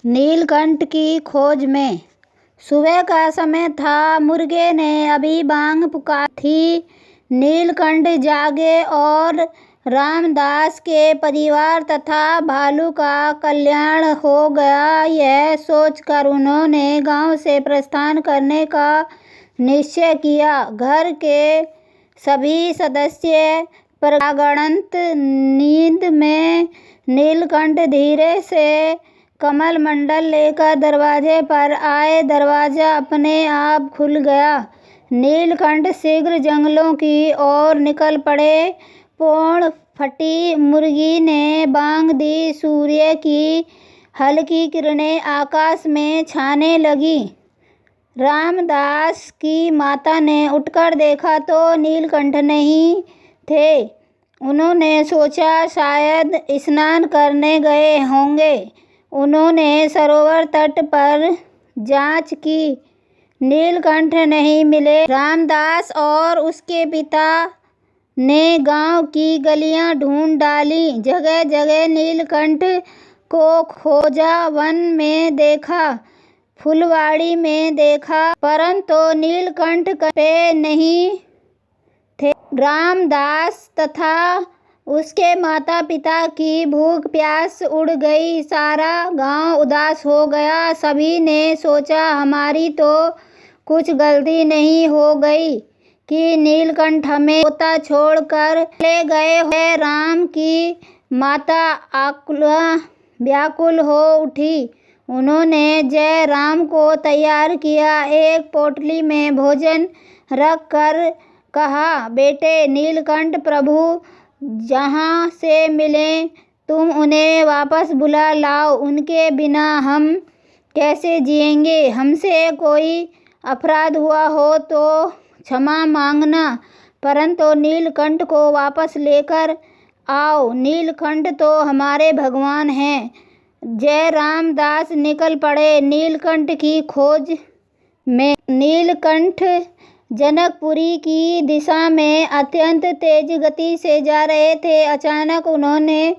नीलकंठ की खोज में। सुबह का समय था। मुर्गे ने अभी बांग पुकारी थी। नीलकंठ जागे और रामदास के परिवार तथा भालू का कल्याण हो गया, यह सोचकर उन्होंने गांव से प्रस्थान करने का निश्चय किया। घर के सभी सदस्य प्रज्ञागणित नींद में। नीलकंठ धीरे से कमल मंडल लेकर दरवाजे पर आए। दरवाजा अपने आप खुल गया। नीलकंठ शीघ्र जंगलों की ओर निकल पड़े। पोंछ फटी मुर्गी ने बांग दी। सूर्य की हल्की किरणें आकाश में छाने लगी। रामदास की माता ने उठकर देखा तो नीलकंठ नहीं थे। उन्होंने सोचा शायद स्नान करने गए होंगे। उन्होंने सरोवर तट पर जांच की। नीलकंठ नहीं मिले। रामदास और उसके पिता ने गांव की गलियां ढूंढ डाली। जगह जगह नीलकंठ को खोजा। वन में देखा, फुलवाड़ी में देखा, परंतु नीलकंठ कहीं नहीं थे। रामदास तथा उसके माता पिता की भूख प्यास उड़ गई। सारा गांव उदास हो गया। सभी ने सोचा हमारी तो कुछ गलती नहीं हो गई कि नीलकंठ हमें पोता छोड़कर ले गए हैं। राम की माता व्याकुल हो उठी। उन्होंने जय राम को तैयार किया। एक पोटली में भोजन रख कर कहा, बेटे नीलकंठ प्रभु जहाँ से मिले तुम उन्हें वापस बुला लाओ। उनके बिना हम कैसे जिएंगे। हमसे कोई अपराध हुआ हो तो क्षमा मांगना, परंतु नीलकंठ को वापस लेकर आओ। नीलकंठ तो हमारे भगवान हैं। जय रामदास निकल पड़े नीलकंठ की खोज में। नीलकंठ जनकपुरी की दिशा में अत्यंत तेज गति से जा रहे थे। अचानक उन्होंने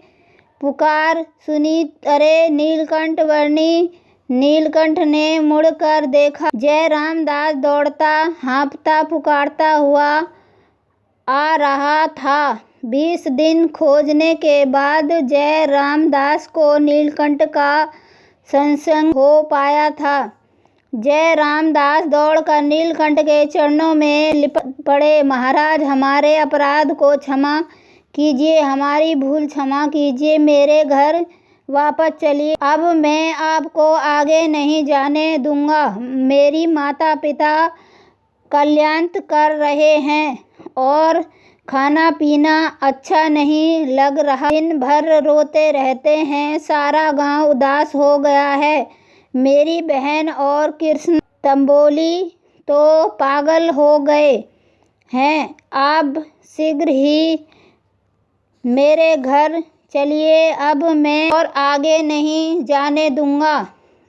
पुकार सुनी, अरे नीलकंठ वर्णी। नीलकंठ ने मुड़कर देखा। जय रामदास दौड़ता हाँफता पुकारता हुआ आ रहा था। 20 दिन खोजने के बाद जय रामदास को नीलकंठ का संसर्ग हो पाया था। जय रामदास दौड़कर नीलकंठ के चरणों में लिपट पड़े। महाराज, हमारे अपराध को क्षमा कीजिए, हमारी भूल क्षमा कीजिए, मेरे घर वापस चलिए। अब मैं आपको आगे नहीं जाने दूंगा। मेरी माता पिता कल्याण कर रहे हैं और खाना पीना अच्छा नहीं लग रहा। दिन भर रोते रहते हैं। सारा गांव उदास हो गया है। मेरी बहन और कृष्ण तंबोली तो पागल हो गए हैं। आप शीघ्र ही मेरे घर चलिए। अब मैं और आगे नहीं जाने दूंगा।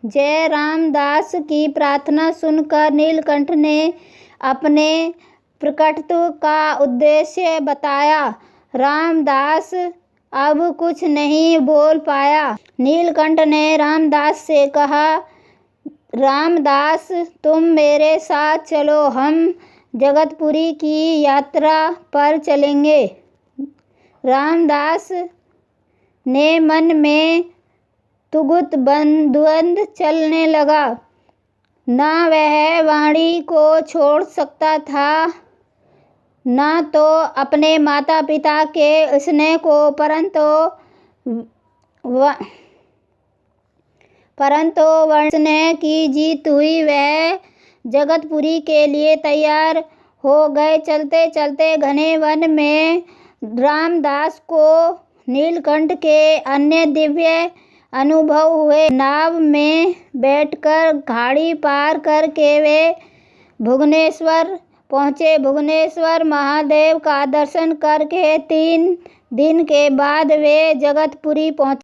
जय रामदास की प्रार्थना सुनकर नीलकंठ ने अपने प्रकटत्व का उद्देश्य बताया। रामदास अब कुछ नहीं बोल पाया। नीलकंठ ने रामदास से कहा, रामदास तुम मेरे साथ चलो, हम जगतपुरी की यात्रा पर चलेंगे। रामदास ने मन में तुगुत द्वंद्व चलने लगा। न वह वाणी को छोड़ सकता था, न तो अपने माता पिता के स्नेह को, परंतु स्नेह की जीत हुई। वह जगतपुरी के लिए तैयार हो गए। चलते चलते घने वन में रामदास को नीलकंठ के अन्य दिव्य अनुभव हुए। नाव में बैठकर खाड़ी पार करके वे भुवनेश्वर पहुँचे। भुवनेश्वर महादेव का दर्शन करके 3 दिन के बाद वे जगतपुरी पहुँचे।